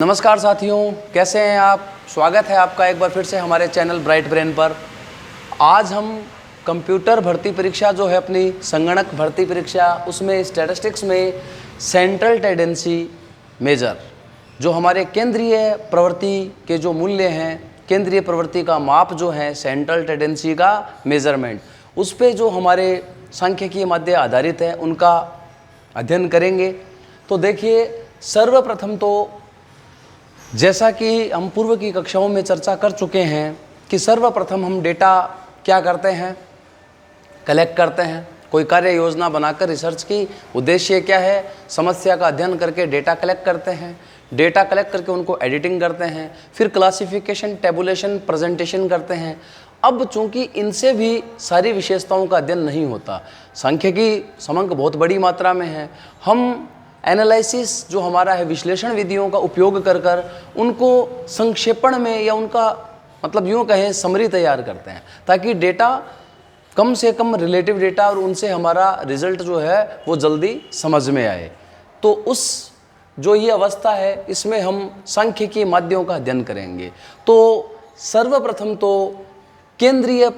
नमस्कार साथियों, कैसे हैं आप। स्वागत है आपका एक बार फिर से हमारे चैनल ब्राइट ब्रेन पर। आज हम कंप्यूटर भर्ती परीक्षा जो है अपनी संगणक भर्ती परीक्षा, उसमें स्टैटिस्टिक्स में सेंट्रल टेंडेंसी मेजर, जो हमारे केंद्रीय प्रवृत्ति के जो मूल्य हैं, केंद्रीय प्रवृत्ति का माप जो है, सेंट्रल टेंडेंसी का मेजरमेंट, उस पर जो हमारे सांख्यिकीय माध्य आधारित है उनका अध्ययन करेंगे। तो देखिए, सर्वप्रथम तो जैसा कि हम पूर्व की कक्षाओं में चर्चा कर चुके हैं कि सर्वप्रथम हम डेटा क्या करते हैं, कलेक्ट करते हैं। कोई कार्य योजना बनाकर रिसर्च की उद्देश्य क्या है, समस्या का अध्ययन करके डेटा कलेक्ट करते हैं। डेटा कलेक्ट करके उनको एडिटिंग करते हैं, फिर क्लासिफिकेशन, टेबुलेशन, प्रेजेंटेशन करते हैं। अब चूंकि इनसे भी सारी विशेषताओं का अध्ययन नहीं होता, सांख्यिकी समंक बहुत बड़ी मात्रा में है, हम एनालिसिस जो हमारा है, विश्लेषण विधियों का उपयोग कर कर उनको संक्षेपण में या उनका मतलब यूँ कहें समरी तैयार करते हैं, ताकि डेटा कम से कम रिलेटिव डेटा और उनसे हमारा रिजल्ट जो है वो जल्दी समझ में आए। तो उस जो ये अवस्था है, इसमें हम सांख्यिकीय माध्यों का अध्ययन करेंगे। तो सर्वप्रथम तो केंद्रीय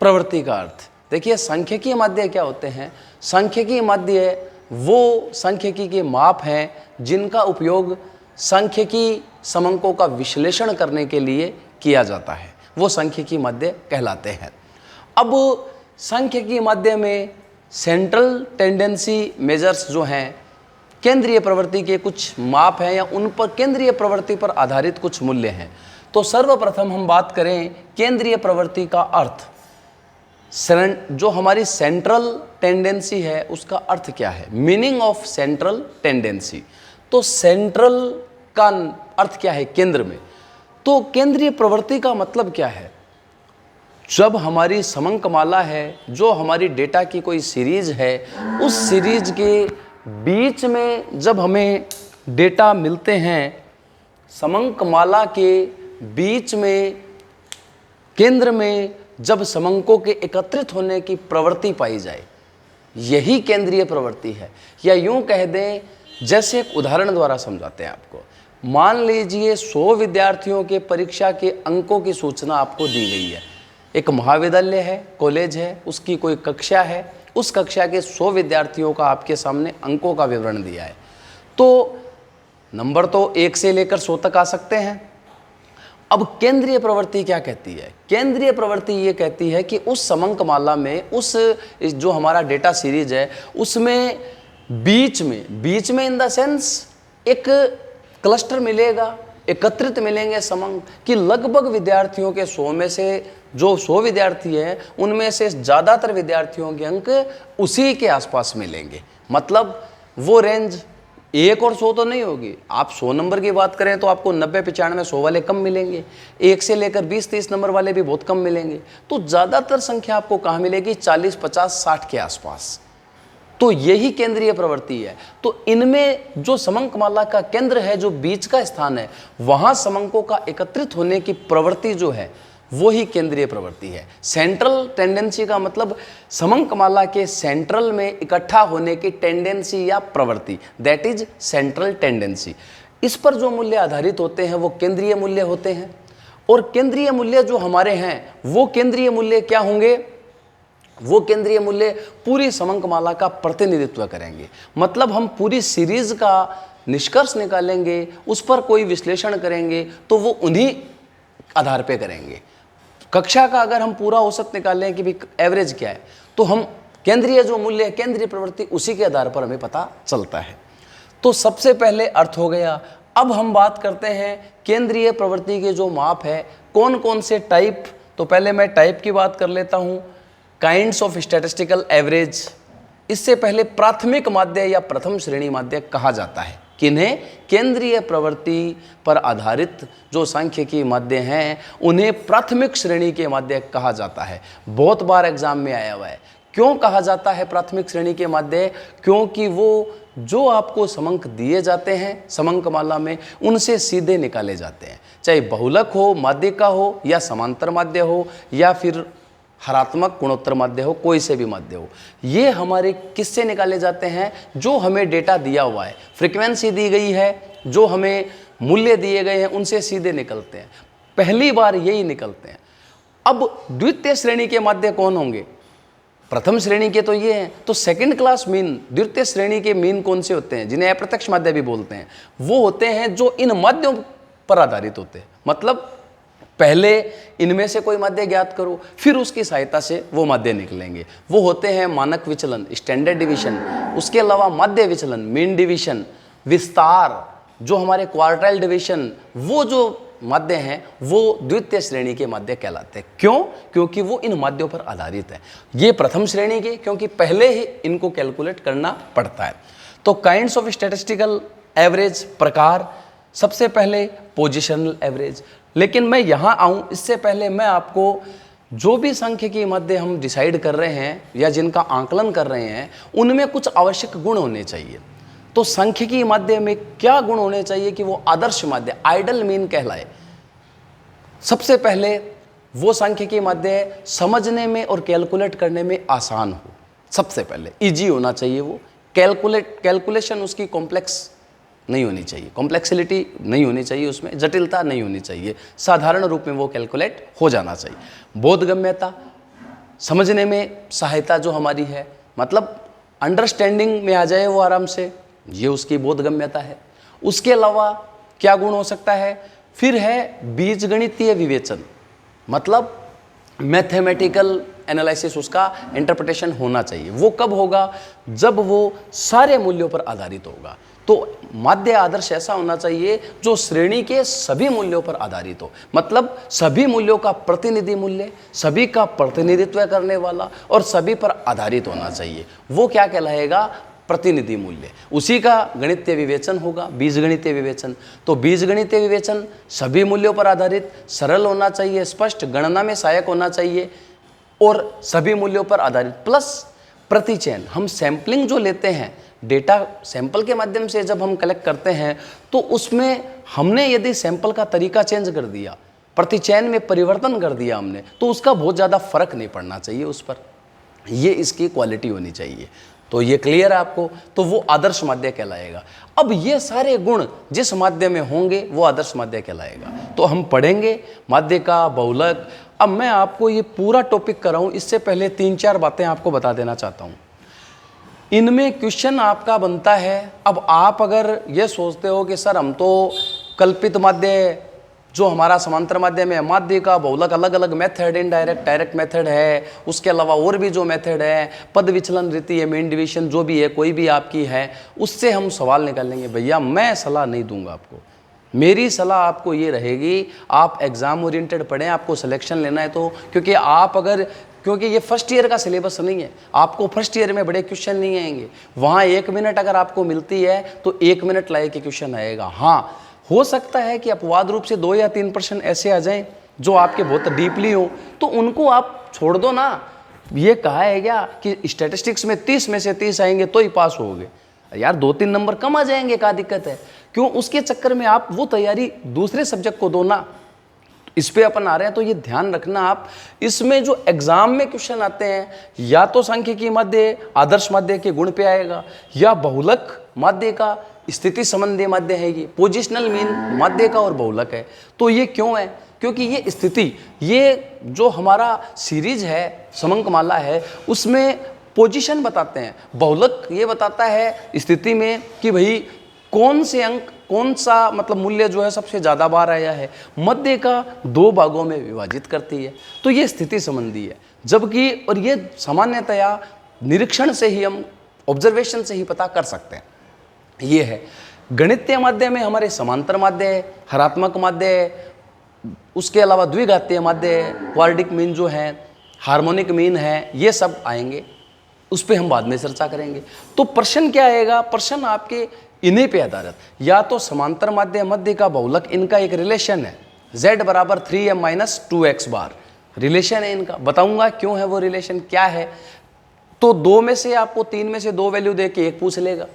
प्रवृत्ति का अर्थ देखिए। सांख्यिकीय माध्य क्या होते हैं? सांख्यिकीय माध्य वो सांख्यिकी के माप हैं जिनका उपयोग सांख्यिकी समंकों का विश्लेषण करने के लिए किया जाता है, वो सांख्यिकी माध्य कहलाते हैं। अब सांख्यिकी माध्य में सेंट्रल टेंडेंसी मेजर्स जो हैं, केंद्रीय प्रवृत्ति के कुछ माप हैं या उन पर केंद्रीय प्रवृत्ति पर आधारित कुछ मूल्य हैं। तो सर्वप्रथम हम बात करें केंद्रीय प्रवृत्ति का अर्थ, जो हमारी सेंट्रल टेंडेंसी है उसका अर्थ क्या है, मीनिंग ऑफ सेंट्रल टेंडेंसी। तो सेंट्रल का अर्थ क्या है केंद्र में, तो केंद्रीय प्रवृत्ति का मतलब क्या है? जब हमारी समंकमाला है, जो हमारी डेटा की कोई सीरीज है, उस सीरीज के बीच में जब हमें डेटा मिलते हैं, समंकमाला के बीच में केंद्र में जब समंकों के एकत्रित होने की प्रवृत्ति पाई जाए, यही केंद्रीय प्रवृत्ति है। या यूं कह दें, जैसे एक उदाहरण द्वारा समझाते हैं आपको। मान लीजिए 100 विद्यार्थियों के परीक्षा के अंकों की सूचना आपको दी गई है। एक महाविद्यालय है, कॉलेज है, उसकी कोई कक्षा है, उस कक्षा के 100 विद्यार्थियों का आपके सामने अंकों का विवरण दिया है। तो नंबर तो 1 से लेकर 100 तक आ सकते हैं। अब केंद्रीय प्रवृत्ति क्या कहती है? केंद्रीय प्रवृत्ति ये कहती है कि उस समंकमाला में, उस जो हमारा डेटा सीरीज है, उसमें बीच में इन द सेंस एक क्लस्टर मिलेगा, एकत्रित मिलेंगे समंक, कि लगभग विद्यार्थियों के 100 में से जो 100 विद्यार्थी हैं, उनमें से ज़्यादातर विद्यार्थियों के अंक उसी के आसपास मिलेंगे। मतलब वो रेंज 1 और 100 तो नहीं होगी। आप 100 नंबर की बात करें तो आपको 90, 95, 100 वाले कम मिलेंगे। 1 से लेकर 20, 30 नंबर वाले भी बहुत कम मिलेंगे। तो ज़्यादातर संख्या आपको कहाँ मिलेगी? 40, 50, 60 के आसपास। तो यही केंद्रीय प्रवृत्ति है। तो इनमें जो समंकमाला का केंद्र है, जो बीच का स्थान है, वहाँ समंकों का एकत्रित होने की प्रवृत्ति जो है, वो ही केंद्रीय प्रवृत्ति है। सेंट्रल टेंडेंसी का मतलब समंकमाला के सेंट्रल में इकट्ठा होने की टेंडेंसी या प्रवृत्ति, दैट इज सेंट्रल टेंडेंसी। इस पर जो मूल्य आधारित होते हैं वो केंद्रीय मूल्य होते हैं। और केंद्रीय मूल्य जो हमारे हैं, वो केंद्रीय मूल्य क्या होंगे? वो केंद्रीय मूल्य पूरी समंकमाला का प्रतिनिधित्व करेंगे। मतलब हम पूरी सीरीज का निष्कर्ष निकालेंगे, उस पर कोई विश्लेषण करेंगे, तो वो उन्हीं आधार पे करेंगे। कक्षा का अगर हम पूरा औसत निकालें कि भी एवरेज क्या है, तो हम केंद्रीय जो मूल्य है, केंद्रीय प्रवृत्ति, उसी के आधार पर हमें पता चलता है। तो सबसे पहले अर्थ हो गया। अब हम बात करते हैं केंद्रीय प्रवृत्ति के जो माप है, कौन कौन से टाइप। तो पहले मैं टाइप की बात कर लेता हूँ, काइंड्स ऑफ स्टैटिस्टिकल एवरेज। इससे पहले प्राथमिक माध्य या प्रथम श्रेणी माध्य कहा जाता है। किन्हें? केंद्रीय प्रवृत्ति पर आधारित जो सांख्यिकी माध्य हैं, उन्हें प्राथमिक श्रेणी के माध्य कहा जाता है। बहुत बार एग्जाम में आया हुआ है। क्यों कहा जाता है प्राथमिक श्रेणी के माध्य? क्योंकि वो जो आपको समंक दिए जाते हैं समंकमाला में, उनसे सीधे निकाले जाते हैं। चाहे बहुलक हो, माध्यिका हो, या समांतर माध्य हो, या फिर हरात्मक गुणोत्तर माध्य हो, कोई से भी माध्य हो, ये हमारे किससे निकाले जाते हैं? जो हमें डेटा दिया हुआ है, फ्रीक्वेंसी दी गई है, जो हमें मूल्य दिए गए हैं उनसे सीधे निकलते हैं, पहली बार यही निकलते हैं। अब द्वितीय श्रेणी के माध्य कौन होंगे? प्रथम श्रेणी के तो ये हैं, तो सेकंड क्लास मीन, द्वितीय श्रेणी के मीन कौन से होते हैं, जिन्हें अप्रत्यक्ष माध्य भी बोलते हैं? वो होते हैं जो इन माध्यों पर आधारित होते हैं। मतलब पहले इनमें से कोई माध्य ज्ञात करो, फिर उसकी सहायता से वो माध्य निकलेंगे। वो होते हैं मानक विचलन, स्टैंडर्ड डिवीजन, उसके अलावा माध्य विचलन, मीन डिवीजन, विस्तार, जो हमारे क्वार्टाइल डिवीजन, वो जो माध्य हैं वो द्वितीय श्रेणी के माध्य कहलाते हैं। क्यों? क्योंकि वो इन माध्यों पर आधारित है। ये प्रथम श्रेणी के, क्योंकि पहले ही इनको कैलकुलेट करना पड़ता है। तो काइंड्स ऑफ स्टैटिस्टिकल एवरेज प्रकार, सबसे पहले पोजिशनल एवरेज। लेकिन मैं यहाँ आऊँ इससे पहले मैं आपको जो भी सांख्यिकी माध्य हम डिसाइड कर रहे हैं या जिनका आंकलन कर रहे हैं, उनमें कुछ आवश्यक गुण होने चाहिए। तो सांख्यिकी माध्य में क्या गुण होने चाहिए कि वो आदर्श माध्य, आइडल मीन कहलाए? सबसे पहले वो सांख्यिकी माध्य समझने में और कैलकुलेट करने में आसान हो। सबसे पहले इजी होना चाहिए वो, कैलकुलेशन उसकी कॉम्प्लेक्स नहीं होनी चाहिए, कॉम्प्लेक्सिलिटी नहीं होनी चाहिए, उसमें जटिलता नहीं होनी चाहिए, साधारण रूप में वो कैलकुलेट हो जाना चाहिए। बोधगम्यता, समझने में सहायता जो हमारी है, मतलब अंडरस्टैंडिंग में आ जाए वो आराम से, ये उसकी बोधगम्यता है। उसके अलावा क्या गुण हो सकता है? फिर है बीजगणितीय विवेचन, मतलब मैथमेटिकल एनालिसिस, उसका इंटरप्रिटेशन होना चाहिए। वो कब होगा? जब वो सारे मूल्यों पर आधारित होगा। तो माध्य आदर्श ऐसा होना चाहिए जो श्रेणी के सभी मूल्यों पर आधारित हो, मतलब सभी मूल्यों का प्रतिनिधि मूल्य, सभी का प्रतिनिधित्व करने वाला और सभी पर आधारित होना चाहिए। वो क्या कहलाएगा? प्रतिनिधि मूल्य। उसी का गणितीय विवेचन होगा, बीजगणितीय विवेचन। तो बीजगणितीय विवेचन सभी मूल्यों पर आधारित, सरल होना चाहिए, स्पष्ट, गणना में सहायक होना चाहिए और सभी मूल्यों पर आधारित, प्लस प्रतिचयन। हम सैंपलिंग जो लेते हैं, डेटा सैंपल के माध्यम से जब हम कलेक्ट करते हैं, तो उसमें हमने यदि सैंपल का तरीका चेंज कर दिया, प्रतिचयन में परिवर्तन कर दिया हमने, तो उसका बहुत ज़्यादा फर्क नहीं पड़ना चाहिए उस पर। ये इसकी क्वालिटी होनी चाहिए। तो ये क्लियर है आपको? तो वो आदर्श माध्य कहलाएगा। अब ये सारे गुण जिस माध्य में होंगे वो आदर्श माध्य कहलाएगा। तो हम पढ़ेंगे माध्य का बहुलक। अब मैं आपको ये पूरा टॉपिक कराऊं, इससे पहले 3-4 बातें आपको बता देना चाहता हूं। इनमें क्वेश्चन आपका बनता है। अब आप अगर ये सोचते हो कि सर हम तो कल्पित माध्य, जो हमारा समांतर माध्य में माध्य का बहुलक, अलग अलग मेथड, इनडायरेक्ट, डायरेक्ट मेथड है, उसके अलावा और भी जो मेथड है, पद विचलन रीति है, मेन डिवीजन जो भी है, कोई भी आपकी है, उससे हम सवाल निकालेंगे। भैया मैं सलाह नहीं दूंगा आपको। मेरी सलाह आपको ये रहेगी, आप एग्जाम ओरिएंटेड पढ़ें। आपको सिलेक्शन लेना है तो, क्योंकि आप अगर, क्योंकि ये फर्स्ट ईयर का सिलेबस नहीं है, आपको फर्स्ट ईयर में बड़े क्वेश्चन नहीं आएंगे। वहाँ 1 मिनट अगर आपको मिलती है तो 1 मिनट लाए के क्वेश्चन आएगा। हाँ, हो सकता है कि अपवाद रूप से 2 या 3% ऐसे आ जाएं जो आपके बहुत डीपली हो, तो उनको आप छोड़ दो ना। ये कहा है क्या कि स्टैटिस्टिक्स में 30 में से 30 आएंगे तो ही पास होगे? यार 2-3 नंबर कम आ जाएंगे, क्या दिक्कत है? क्यों उसके चक्कर में आप वो तैयारी दूसरे सब्जेक्ट को दो ना। इस पे अपन आ रहे हैं तो ये ध्यान रखना आप। इसमें जो एग्जाम में क्वेश्चन आते हैं, या तो सांख्यिकी माध्य, आदर्श माध्य के गुण पे आएगा, या बहुलक माध्य का स्थिति संबंधी माध्य है, ये पोजिशनल मीन माध्य का और बहुलक है। तो ये क्यों है? क्योंकि ये स्थिति, ये जो हमारा सीरीज है, समंकमाला है, उसमें पोजीशन बताते हैं। बहुलक ये बताता है स्थिति में कि भाई कौन से अंक, कौन सा मतलब मूल्य जो है सबसे ज़्यादा बार आया है। मध्य का 2 भागों में विभाजित करती है, तो ये स्थिति संबंधी है। जबकि और ये सामान्यतया निरीक्षण से ही, हम ऑब्जर्वेशन से ही पता कर सकते हैं। ये है गणितीय माध्य में हमारे समांतर माध्य है, हरात्मक माध्य है, उसके अलावा द्विघातीय माध्य है, क्वाड्रिक मीन जो है, हार्मोनिक मीन है, ये सब आएंगे। उस पर हम बाद में चर्चा करेंगे। तो प्रश्न क्या आएगा? प्रश्न आपके इन्हीं पे आधारित, या तो समांतर माध्य, मध्य का बहुलक, इनका एक रिलेशन है, z बराबर 3m - 2x बार रिलेशन है इनका। बताऊंगा क्यों है वो रिलेशन, क्या है। तो 2 में से आपको 3 में से 2 वैल्यू दे के एक पूछ लेगा,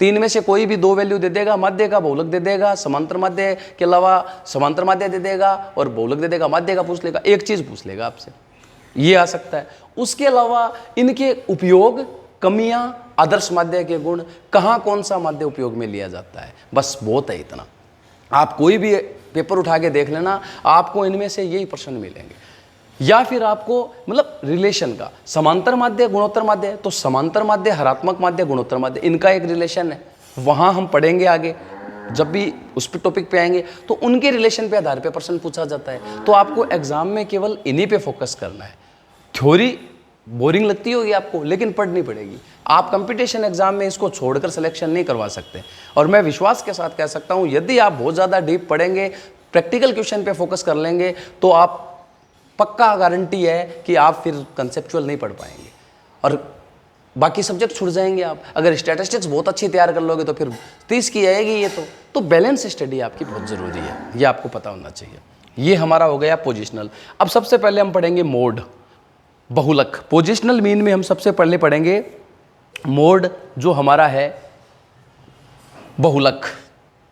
3 में से कोई भी 2 वैल्यू दे देगा, मध्य का बहुलक दे देगा, समांतर माध्य के अलावा समांतर माध्य दे देगा और बहुलक दे देगा, मध्य का पूछ लेगा, एक चीज पूछ लेगा आपसे। ये आ सकता है। उसके अलावा इनके उपयोग, कमियां, आदर्श माध्य के गुण, कहाँ कौन सा माध्य उपयोग में लिया जाता है, बस बहुत है इतना। आप कोई भी पेपर उठा के देख लेना, आपको इनमें से यही प्रश्न मिलेंगे। या फिर आपको मतलब रिलेशन का समांतर माध्य गुणोत्तर माध्य है, तो समांतर माध्य हरात्मक माध्य गुणोत्तर माध्य इनका एक रिलेशन है, वहाँ हम पढ़ेंगे आगे जब भी उस पर टॉपिक पे आएंगे, तो उनके रिलेशन पे आधार पे प्रश्न पूछा जाता है। तो आपको एग्जाम में केवल इन्हीं पे फोकस करना है। थ्योरी बोरिंग लगती होगी आपको, लेकिन पढ़नी पड़ेगी। आप कंपटीशन एग्जाम में इसको छोड़कर सिलेक्शन नहीं करवा सकते। और मैं विश्वास के साथ कह सकता हूँ, यदि आप बहुत ज़्यादा डीप पढ़ेंगे, प्रैक्टिकल क्वेश्चन पे फोकस कर लेंगे, तो आप पक्का गारंटी है कि आप फिर कंसेप्चुअल नहीं पढ़ पाएंगे और बाकी सब्जेक्ट छूट जाएंगे आप। अगर स्टैटिस्टिक्स बहुत अच्छी तैयार कर लोगे तो फिर 30 की आएगी ये तो बैलेंस स्टडी आपकी बहुत ज़रूरी है, ये आपको पता होना चाहिए। ये हमारा हो गया पोजिशनल। अब सबसे पहले हम पढ़ेंगे मोड, बहुलक। पोजिशनल मीन में हम सबसे पहले पढ़ेंगे मोड, जो हमारा है बहुलक।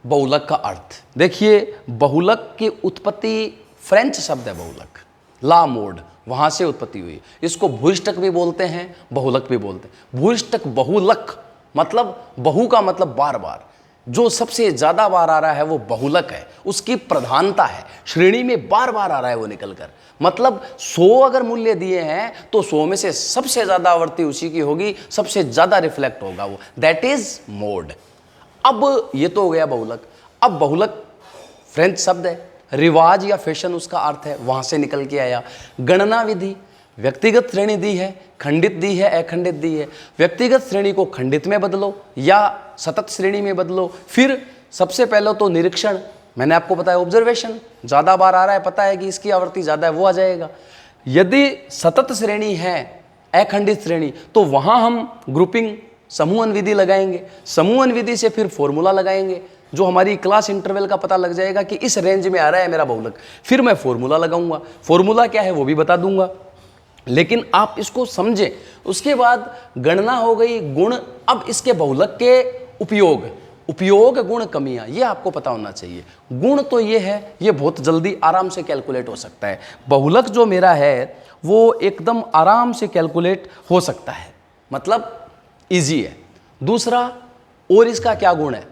बहुलक का अर्थ देखिए, बहुलक की उत्पत्ति फ्रेंच शब्द है बहुलक, ला मोड, वहाँ से उत्पत्ति हुई। इसको भूइष्टक भी बोलते हैं, बहुलक भी बोलते हैं। भूइष्टक बहुलक मतलब बहु का मतलब बार बार, जो सबसे ज़्यादा बार आ रहा है वो बहुलक है, उसकी प्रधानता है, श्रेणी में बार बार आ रहा है वो निकल कर। मतलब 100 अगर मूल्य दिए हैं तो 100 में से सबसे ज़्यादा आवृत्ति उसी की होगी, सबसे ज़्यादा रिफ्लेक्ट होगा वो, दैट इज मोड। अब ये तो हो गया बहुलक। अब बहुलक फ्रेंच शब्द है, रिवाज या फैशन उसका अर्थ है, वहां से निकल के आया। गणना विधि, व्यक्तिगत श्रेणी दी है, खंडित दी है, अखंडित दी है। व्यक्तिगत श्रेणी को खंडित में बदलो या सतत श्रेणी में बदलो। फिर सबसे पहले तो निरीक्षण, मैंने आपको बताया ऑब्जर्वेशन, ज़्यादा बार आ रहा है, पता है कि इसकी आवृत्ति ज़्यादा है, वो आ जाएगा। यदि सतत श्रेणी है, अखंडित श्रेणी, तो वहाँ हम ग्रुपिंग समूहन विधि लगाएंगे। समूहन विधि से फिर फॉर्मूला लगाएंगे, जो हमारी क्लास इंटरवल का पता लग जाएगा कि इस रेंज में आ रहा है मेरा बहुलक। फिर मैं फॉर्मूला लगाऊंगा, फॉर्मूला क्या है वो भी बता दूंगा, लेकिन आप इसको समझें। उसके बाद गणना हो गई, गुण। अब इसके बहुलक के उपयोग गुण कमियां, ये आपको पता होना चाहिए। गुण तो ये है, ये बहुत जल्दी आराम से कैलकुलेट हो सकता है। बहुलक जो मेरा है वो एकदम आराम से कैलकुलेट हो सकता है, मतलब इजी है। दूसरा, और इसका क्या गुण है,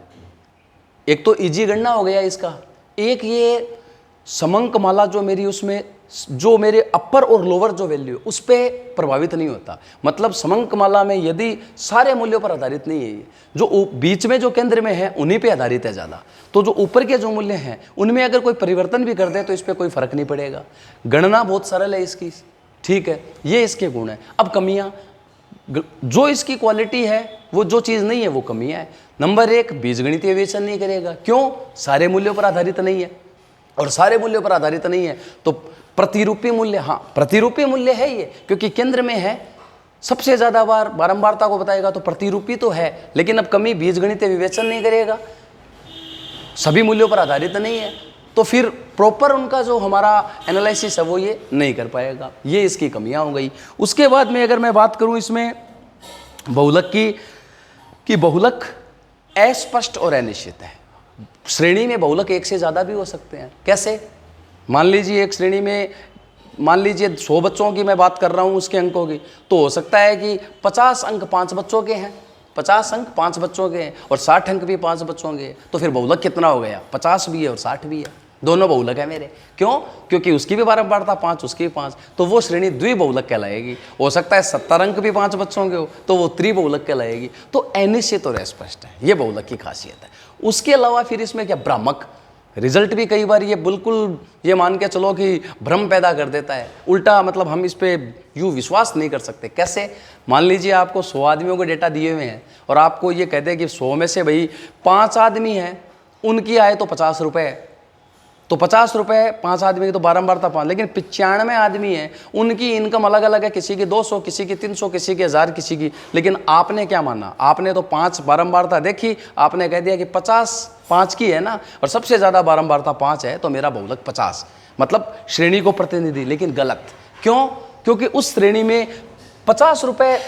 एक तो इजी गणना हो गया इसका, एक ये समंक माला जो मेरी, उसमें जो मेरे अपर और लोअर जो वैल्यू उस पर प्रभावित नहीं होता। मतलब समंक माला में यदि सारे मूल्यों पर आधारित नहीं है, ये जो बीच में जो केंद्र में है उन्हीं पे आधारित है ज़्यादा। तो जो ऊपर के जो मूल्य हैं उनमें अगर कोई परिवर्तन भी कर दे तो इस पर कोई फर्क नहीं पड़ेगा। गणना बहुत सरल है इसकी, ठीक है, ये इसके गुण है। अब कमियाँ, जो इसकी क्वालिटी है वो जो चीज़ नहीं है वो कमियाँ है। नंबर 1, बीजगणितीय विवेचन नहीं करेगा। क्यों? सारे मूल्यों पर आधारित नहीं है, और सारे मूल्यों पर आधारित नहीं है तो प्रतिरूपी मूल्य, हाँ प्रतिरूपी मूल्य है ये, क्योंकि केंद्र में है, सबसे ज़्यादा बार बारंबारता को बताएगा तो प्रतिरूपी तो है। लेकिन अब कमी, बीजगणितीय विवेचन नहीं करेगा, सभी मूल्यों पर आधारित नहीं है, तो फिर प्रॉपर उनका जो हमारा एनालिसिस है वो ये नहीं कर पाएगा। ये इसकी कमियां हो गई। उसके बाद में अगर मैं बात करूं इसमें बहुलक की बहुलक अस्पष्ट और अनिश्चित है। श्रेणी में बहुलक एक से ज़्यादा भी हो सकते हैं। कैसे? मान लीजिए एक श्रेणी में, मान लीजिए 100 बच्चों की मैं बात कर रहा हूँ, उसके अंकों की, तो हो सकता है कि 50 अंक 5 बच्चों के हैं, 50 अंक 5 बच्चों के हैं और 60 अंक भी 5 बच्चों के हैं। तो फिर बहुलक कितना हो गया? 50 भी है और 60 भी है, दोनों बहुलक है मेरे। क्यों? क्योंकि उसकी भी बारंबारता 5, उसकी भी 5, तो वो श्रेणी द्विबहुलक कहलाएगी। हो सकता है 70 अंक भी 5 बच्चों के हो तो वो त्रिबहुलक कहलाएगी। तो अनिश्चित और अस्पष्ट है, ये बहुलक की खासियत है। उसके अलावा फिर इसमें क्या, भ्रामक रिजल्ट भी कई बार ये बिल्कुल ये मान के चलो कि भ्रम पैदा कर देता है, उल्टा, मतलब हम इस पे यूँ विश्वास नहीं कर सकते। कैसे? मान लीजिए आपको 100 आदमियों को डेटा दिए हुए हैं और आपको ये कहते हैं कि 100 में से भाई 5 आदमी हैं, उनकी आए तो 50 रुपये, तो 50 रुपये 5 आदमी की तो बारंबारता 5, लेकिन 95 आदमी हैं, उनकी इनकम अलग अलग है, किसी की 200, किसी की 300, किसी की 1000, किसी की। लेकिन आपने क्या माना? आपने तो 5 बारंबारता देखी, आपने कह दिया कि 50 5 की है ना, और सबसे ज़्यादा बारंबारता 5 है, तो मेरा बहुलक 50, मतलब श्रेणी को प्रतिनिधि। लेकिन गलत। क्यों? क्योंकि उस श्रेणी में 50 रुपये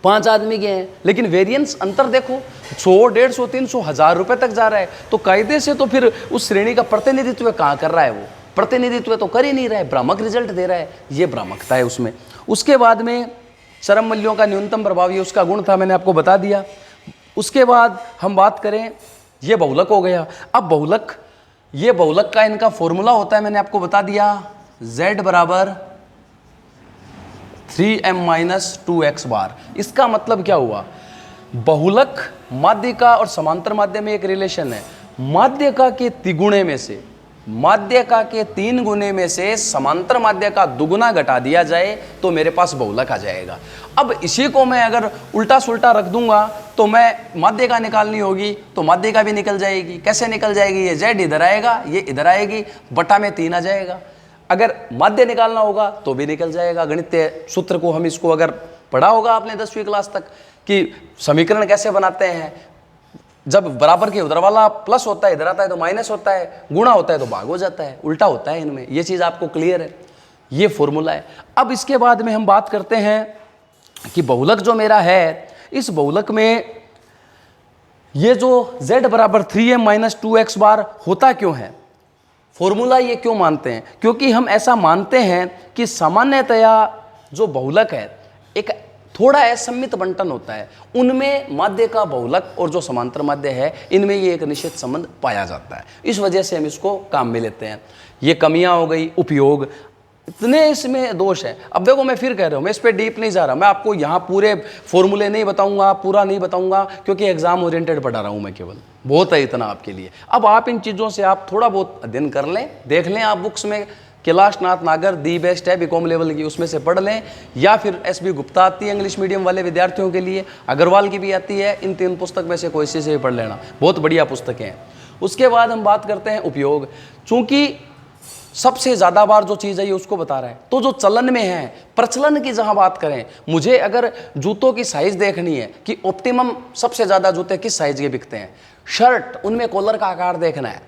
5 आदमी के हैं, लेकिन वेरिएंस अंतर देखो, 100, 150, 300, 1000 रुपये तक जा रहा है। तो कायदे से तो फिर उस श्रेणी का प्रतिनिधित्व कहाँ कर रहा है? वो प्रतिनिधित्व तो कर ही नहीं रहा है, भ्रामक रिजल्ट दे रहा है। ये भ्रामकता है उसमें। उसके बाद में चरम मूल्यों का न्यूनतम प्रभाव, ये उसका गुण था, मैंने आपको बता दिया। उसके बाद हम बात करें, ये बहुलक हो गया। अब बहुलक ये बहुलक का इनका फॉर्मूला होता है, मैंने आपको बता दिया, z बराबर 3m-2x बार। इसका मतलब क्या हुआ, बहुलक माध्यिका और समांतर माध्य में एक रिलेशन है, माध्यिका के तिगुणे में से, माध्यिका के 3 गुने में से समांतर माध्य का दुगुना घटा दिया जाए तो मेरे पास बहुलक आ जाएगा। अब इसी को मैं अगर उल्टा सुल्टा रख दूंगा तो मैं माध्यिका निकालनी होगी तो माध्यिका भी निकल जाएगी। कैसे निकल जाएगी, ये z इधर आएगा, ये इधर आएगी, बटा में 3 आ जाएगा। अगर माध्य निकालना होगा तो भी निकल जाएगा। गणितीय सूत्र को हम इसको अगर पढ़ा होगा आपने 10वीं क्लास तक कि समीकरण कैसे बनाते हैं, जब बराबर के उधर वाला प्लस होता है, इधर आता है तो माइनस होता है, गुणा होता है तो भाग हो जाता है, उल्टा होता है इनमें। ये चीज़ आपको क्लियर है, ये फॉर्मूला है। अब इसके बाद में हम बात करते हैं कि बहुलक जो मेरा है, इस बहुलक में ये जो z बराबर 3m-2x बार होता क्यों है, फॉर्मूला ये क्यों मानते हैं, क्योंकि हम ऐसा मानते हैं कि सामान्यतया जो बहुलक है एक थोड़ा असममित बंटन होता है, उनमें माध्य का बहुलक और जो समांतर माध्य है इनमें ये एक निश्चित संबंध पाया जाता है। इस वजह से हम इसको काम में लेते हैं। ये कमियां हो गई, उपयोग, इतने इसमें दोष है। अब देखो मैं फिर कह रहा हूँ, मैं इस पर डीप नहीं जा रहा, मैं आपको यहाँ पूरे फॉर्मूले नहीं बताऊंगा, पूरा नहीं बताऊंगा, क्योंकि एग्जाम ओरिएंटेड पढ़ा रहा हूँ मैं, केवल बहुत है इतना आपके लिए। अब आप इन चीज़ों से आप थोड़ा बहुत अध्ययन कर लें, देख लें आप बुक्स में, कैलाशनाथ नागर दी बेस्ट है बीकॉम लेवल की, उसमें से पढ़ लें, या फिर एसबी गुप्ता आती है इंग्लिश मीडियम वाले विद्यार्थियों के लिए, अग्रवाल की भी आती है, इन 3 पुस्तक में से कोई सी से भी पढ़ लेना, बहुत बढ़िया पुस्तकें हैं। उसके बाद हम बात करते हैं उपयोग। चूंकि सबसे ज़्यादा बार जो चीज़ है ये उसको बता रहा है, तो जो चलन में है, प्रचलन की जहाँ बात करें, मुझे अगर जूतों की साइज़ देखनी है कि ऑप्टिमम सबसे ज़्यादा जूते किस साइज़ के बिकते हैं, शर्ट उनमें कॉलर का आकार देखना है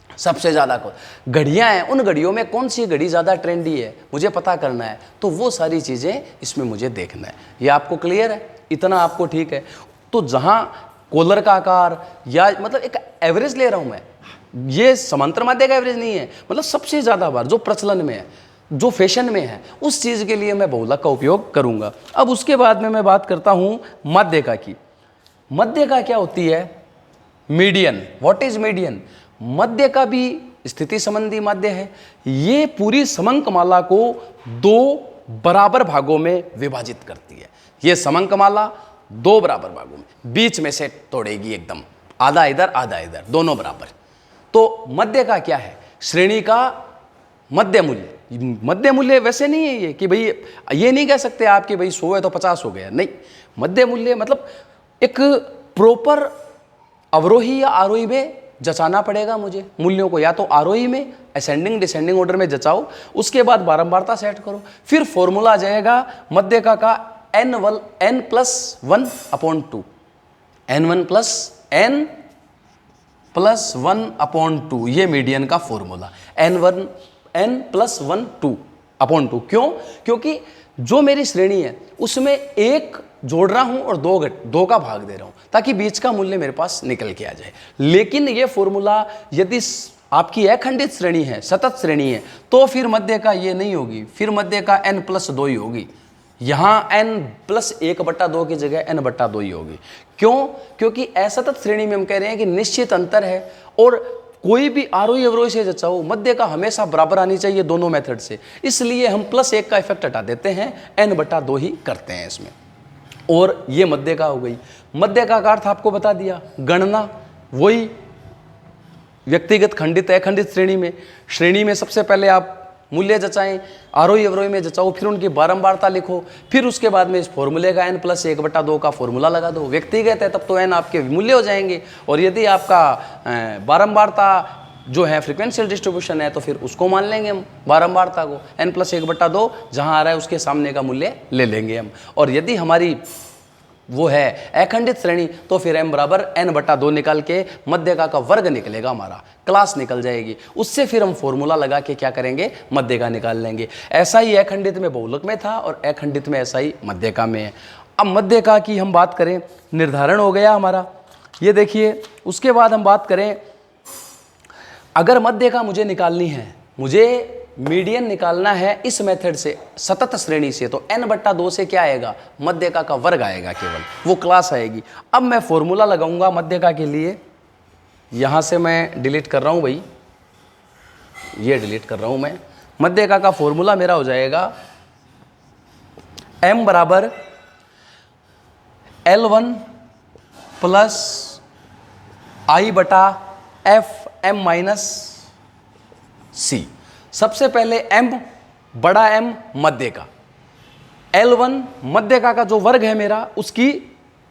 सबसे ज़्यादा को, घड़ियाँ हैं उन घड़ियों में कौन सी घड़ी ज़्यादा ट्रेंडी है मुझे पता करना है, तो वो सारी चीज़ें इसमें मुझे देखना है। ये आपको क्लियर है, इतना आपको ठीक है। तो जहाँ कॉलर का आकार, या मतलब एक एवरेज ले रहा हूँ मैं, ये समांतर माध्य का एवरेज नहीं है, मतलब सबसे ज़्यादा बार जो प्रचलन में है, जो फैशन में है, उस चीज़ के लिए मैं बहुलक का उपयोग करूँगा। अब उसके बाद में मैं बात करता हूँ माध्यिका की। माध्यिका क्या होती है, मीडियन। What is median? मध्य का भी स्थिति संबंधी माध्य है। ये पूरी समंकमाला को 2 बराबर भागों में विभाजित करती है। ये समंकमाला 2 बराबर भागों में, बीच में से तोड़ेगी एकदम, आधा इधर आधा इधर, दोनों बराबर। तो मध्य का क्या है, श्रेणी का मध्य मूल्य। मध्य मूल्य वैसे नहीं है ये कि भाई ये नहीं कह सकते आप कि भाई 100 है तो 50 हो गया, नहीं। मध्य मूल्य मतलब एक प्रॉपर अवरोही या आरोही में जचाना पड़ेगा मुझे मूल्यों को, या तो आरोही में असेंडिंग डिसेंडिंग ऑर्डर में जचाओ, उसके बाद बारंबारता सेट करो, फिर फॉर्मूला आ जाएगा मध्यका का n+1/2, n+1/2, ये मीडियन का फॉर्मूला, n+1/2। क्यों? क्योंकि जो मेरी श्रेणी है उसमें 1 जोड़ रहा हूं और 2 का भाग दे रहा हूं, ताकि बीच का मूल्य मेरे पास निकल के आ जाए। लेकिन ये फॉर्मूला यदि आपकी अखंडित श्रेणी है, सतत श्रेणी है, तो फिर मध्य का ये नहीं होगी, फिर मध्य का n+2 ही होगी। यहां n+1/2 की जगह n/2 ही होगी। क्यों? क्योंकि असतत श्रेणी में हम कह रहे हैं कि निश्चित अंतर है, और कोई भी आरोही अवरोही से जचाओ मध्य का हमेशा बराबर आनी चाहिए दोनों मेथड से, इसलिए हम +1 का इफेक्ट हटा देते हैं, n/2 ही करते हैं इसमें। और ये मध्य का हो गई। मध्य का अर्थ आपको बता दिया, गणना वही व्यक्तिगत खंडित अखंडित श्रेणी में सबसे पहले आप मूल्य जचाएं, आरोही अवरोही में जचाओ, फिर उनकी बारंबारता लिखो, फिर उसके बाद में इस फॉर्मूले का n+1/2 का फॉर्मूला लगा दो। व्यक्तिगत है तब तो n आपके मूल्य हो जाएंगे, और यदि आपका बारंबारता जो है फ्रीक्वेंशियल डिस्ट्रीब्यूशन है तो फिर उसको मान लेंगे हम, बारंबारता को n+1/2 जहां आ रहा है उसके सामने का मूल्य ले लेंगे हम। और यदि हमारी वो है अखंडित श्रेणी तो फिर m बराबर n/2 निकाल के मध्यका का वर्ग निकलेगा, हमारा क्लास निकल जाएगी। उससे फिर हम फॉर्मूला लगा के क्या करेंगे, मध्यका निकाल लेंगे। ऐसा ही अखंडित में बहुलक में था और अखंडित में ऐसा ही मध्यका में है। अब मध्यका की हम बात करें, निर्धारण हो गया हमारा, ये देखिए। उसके बाद हम बात करें, अगर मध्यका मुझे निकालनी है, मुझे मीडियन निकालना है इस मेथड से, सतत श्रेणी से, तो n/2 से क्या आएगा, मध्यका का वर्ग आएगा, केवल वो क्लास आएगी। अब मैं फॉर्मूला लगाऊंगा मध्यका के लिए, यहां से मैं डिलीट कर रहा हूं भाई, ये डिलीट कर रहा हूँ मैं। मध्यका का फॉर्मूला मेरा हो जाएगा m बराबर L1 प्लस I बटा एफ m माइनस सी। सबसे पहले m बड़ा M मध्य का, L1 मध्यका का जो वर्ग है मेरा उसकी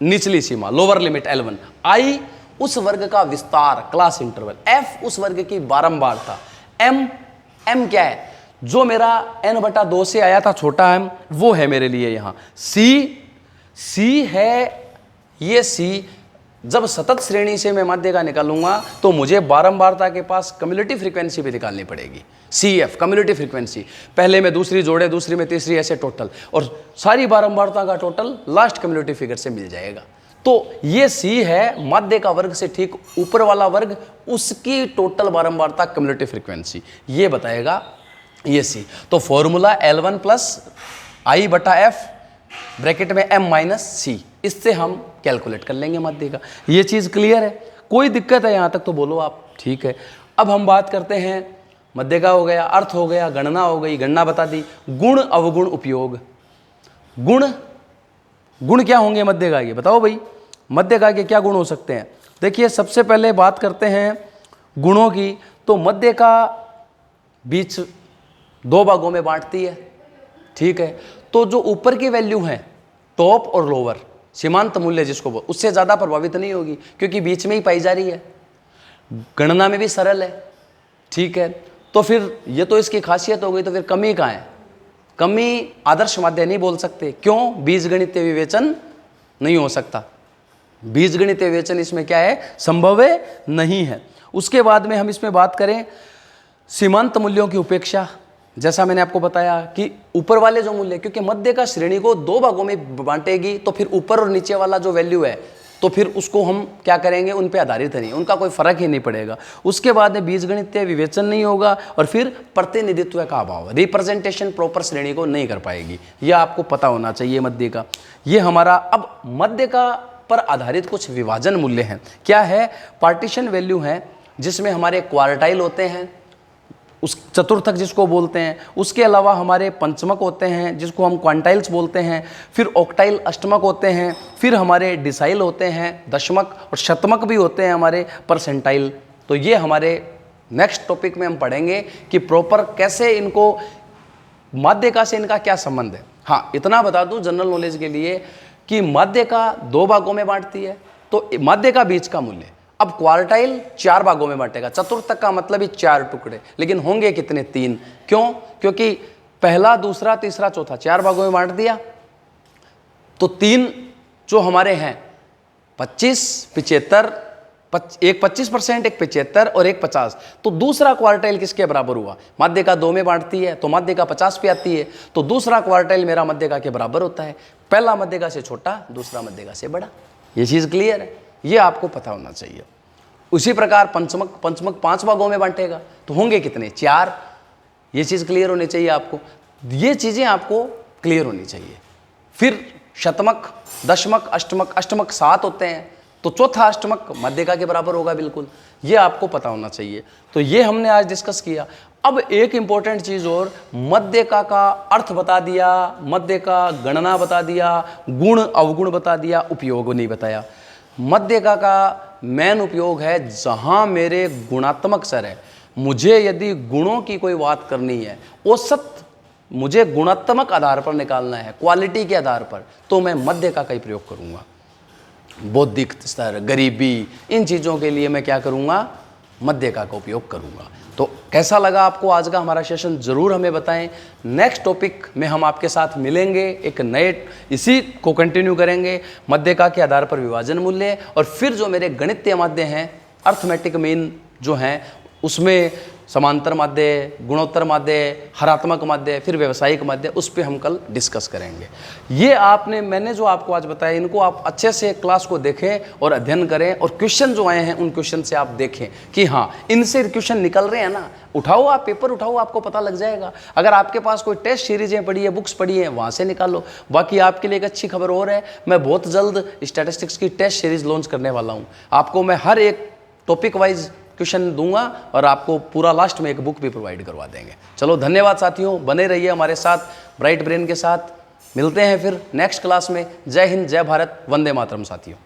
निचली सीमा लोअर लिमिट L1, I उस वर्ग का विस्तार क्लास इंटरवल, F उस वर्ग की बारंबारता, M क्या है जो मेरा n बटा 2 से आया था छोटा m वो है मेरे लिए यहाँ, C है ये C। जब सतत श्रेणी से मैं माध्य का निकालूंगा तो मुझे बारंबारता के पास कम्युलेटिव फ्रीक्वेंसी भी निकालनी पड़ेगी, CF कम्युलेटिव फ्रीक्वेंसी। पहले में दूसरी जोड़े, दूसरी में तीसरी, ऐसे टोटल, और सारी बारंबारता का टोटल लास्ट कम्युलेटिव फिगर से मिल जाएगा। तो ये C है माध्य का वर्ग से ठीक ऊपर वाला वर्ग, उसकी टोटल बारंबारता कम्युलेटिव फ्रीक्वेंसी ये बताएगा ये C। तो फॉर्मूला L1 प्लस I बटा एफ ब्रैकेट में m माइनस सी, इससे हम कैलकुलेट कर लेंगे माध्य का। ये चीज़ क्लियर है? कोई दिक्कत है यहाँ तक तो बोलो आप। ठीक है, अब हम बात करते हैं मध्य का हो गया, अर्थ हो गया, गणना हो गई, गणना बता दी। गुण अवगुण उपयोग। गुण क्या होंगे मध्य का के, बताओ भाई मध्य का के क्या गुण हो सकते हैं। देखिए सबसे पहले बात करते हैं गुणों की, तो मध्य का बीच दो भागों में बांटती है। ठीक है, तो जो ऊपर की वैल्यू है टॉप और लोअर, सीमांत मूल्य जिसको बोल, उससे ज़्यादा प्रभावित नहीं होगी क्योंकि बीच में ही पाई जा रही है, गणना में भी सरल है। ठीक है, तो फिर ये तो इसकी खासियत हो गई। तो फिर कमी कहाँ है? कमी आदर्श माध्य नहीं बोल सकते। क्यों? बीजगणितीय विवेचन नहीं हो सकता, बीजगणितीय विवेचन इसमें क्या है, संभव नहीं है। उसके बाद में हम इसमें बात करें सीमांत मूल्यों की उपेक्षा। जैसा मैंने आपको बताया कि ऊपर वाले जो मूल्य, क्योंकि मध्य का श्रेणी को दो भागों में बांटेगी तो फिर ऊपर और नीचे वाला जो वैल्यू है तो फिर उसको हम क्या करेंगे, उन पे आधारित नहीं, उनका कोई फर्क ही नहीं पड़ेगा। उसके बाद में बीजगणितीय विवेचन नहीं होगा और फिर प्रतिनिधित्व का अभाव, रिप्रेजेंटेशन प्रॉपर श्रेणी को नहीं कर पाएगी। यह आपको पता होना चाहिए मध्य का। ये हमारा अब मध्य का पर आधारित कुछ विभाजन मूल्य हैं। क्या है? पार्टीशन वैल्यू है जिसमें हमारे क्वार्टाइल होते हैं, उस चतुर्थक जिसको बोलते हैं। उसके अलावा हमारे पंचमक होते हैं जिसको हम क्वांटाइल्स बोलते हैं। फिर ऑक्टाइल अष्टमक होते हैं। फिर हमारे डिसाइल होते हैं दशमक, और शतमक भी होते हैं हमारे परसेंटाइल। तो ये हमारे नेक्स्ट टॉपिक में हम पढ़ेंगे कि प्रॉपर कैसे इनको माध्य का से इनका क्या संबंध है। हाँ, इतना बता दूं जनरल नॉलेज के लिए कि माध्य का दो भागों में बांटती है, तो माध्य का बीच का मूल्य। अब क्वार्टाइल चार भागों में बांटेगा, चतुर्थक का मतलब ही चार टुकड़े, लेकिन होंगे कितने? तीन। क्यों? क्योंकि पहला, दूसरा, तीसरा, चौथा चार भागों में बांट दिया, तो तीन जो हमारे हैं 25, 75, एक 25%, एक 75 और एक 50। तो दूसरा क्वार्टाइल किसके बराबर हुआ? माध्य का दो में बांटती है तो माध्य का 50 पे आती है, तो दूसरा क्वार्टाइल मेरा मध्य का के बराबर होता है। पहला मध्य का से छोटा, दूसरा मध्य का से बड़ा। ये चीज़ क्लियर है? ये आपको पता होना चाहिए। उसी प्रकार पंचमक पांच भागों में बांटेगा तो होंगे कितने? चार। ये चीज़ क्लियर होनी चाहिए आपको, ये चीज़ें आपको क्लियर होनी चाहिए। फिर शतमक, दशमक, अष्टमक 7 होते हैं, तो चौथा अष्टमक मध्यका के बराबर होगा बिल्कुल। ये आपको पता होना चाहिए। तो ये हमने आज डिस्कस किया। अब एक इंपॉर्टेंट चीज़ और, मध्यका का अर्थ बता दिया, मध्य का गणना बता दिया, गुण अवगुण बता दिया, उपयोग नहीं बताया। मध्यका का मेन उपयोग है जहां मेरे गुणात्मक सर है, मुझे यदि गुणों की कोई बात करनी है, औसत मुझे गुणात्मक आधार पर निकालना है, क्वालिटी के आधार पर, तो मैं मध्यका का ही प्रयोग करूंगा। बौद्धिक स्तर, गरीबी, इन चीज़ों के लिए मैं क्या करूंगा? मध्यका का उपयोग करूंगा। तो कैसा लगा आपको आज का हमारा सेशन, ज़रूर हमें बताएं। नेक्स्ट टॉपिक में हम आपके साथ मिलेंगे, एक नए इसी को कंटिन्यू करेंगे, मध्यका के आधार पर विभाजन मूल्य। और फिर जो मेरे गणितीय माध्य हैं, अर्थमेटिक मीन जो हैं, उसमें समांतर माध्य, गुणोत्तर माध्य, हरात्मक माध्य, फिर व्यावसायिक माध्य, उस पर हम कल डिस्कस करेंगे। ये मैंने जो आपको आज बताया, इनको आप अच्छे से क्लास को देखें और अध्ययन करें, और क्वेश्चन जो आए हैं उन क्वेश्चन से आप देखें कि हाँ इनसे क्वेश्चन निकल रहे हैं ना। उठाओ, आप पेपर उठाओ, आपको पता लग जाएगा। अगर आपके पास कोई टेस्ट सीरीजें पढ़ी है, बुक्स पढ़ी हैं, वहाँ से निकालो। बाकी आपके लिए एक अच्छी खबर और है, मैं बहुत जल्द स्टैटिस्टिक्स की टेस्ट सीरीज लॉन्च करने वाला हूँ। आपको मैं हर एक टॉपिक वाइज क्वेश्चन दूंगा और आपको पूरा लास्ट में एक बुक भी प्रोवाइड करवा देंगे। चलो धन्यवाद साथियों, बने रहिए हमारे साथ ब्राइट ब्रेन के साथ। मिलते हैं फिर नेक्स्ट क्लास में। जय हिंद, जय भारत, वंदे मातरम साथियों।